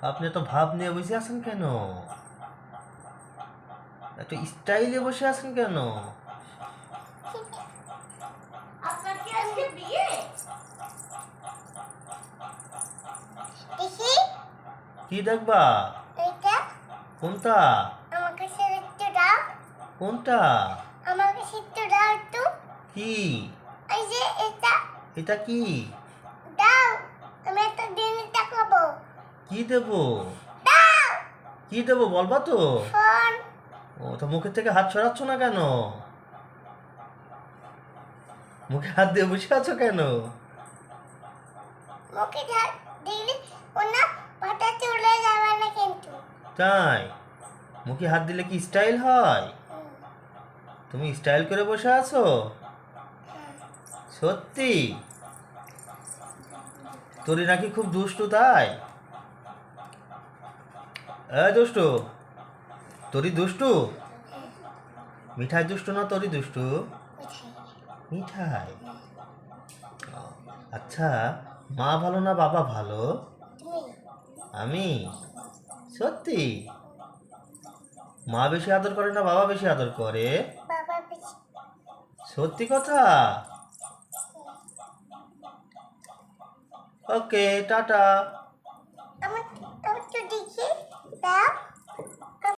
আপনি তো ভাব নিয়ে বসে আছেন কেন? এত স্টাইলে বসে আছেন কেন? আপনার কি আজকে বিয়ে? দেখি কি দেখবা? এটা কোনটা? আমাকে একটু দাও। কোনটা? আমাকে একটু দাও একটু। কি? এই যে এটা এটা কি? দাও। আমি একটা জিনিস দেখাবো। কি দেবো? দাও কি দেবো বলবা তো? ফোন। ও তো মুখের থেকে হাত সরাচ্ছ না কেন? মুখে হাত দিয়ে বসে আছো কেন? মুখে ঝাড় দিলে ওনা পাটা চলে যাবে না কিন্তু। তাই? মুখে হাত দিলে কি স্টাইল হয়? তুমি স্টাইল করে বসে আছো? সত্যি? তোরি নাকি খুব দুষ্টু তাই? দুষ্টু, তোরি দুষ্টু? মিঠাই দুষ্টু না তোরি দুষ্টু? মিঠাই। আচ্ছা, মা ভালো না বাবা ভালো? আমি? সত্যি? মা বেশি আদর করে না বাবা বেশি আদর করে? বাবা বেশি। সত্যি কথা? ওকে, টাটা। আমার আমার তো দেখি দাও।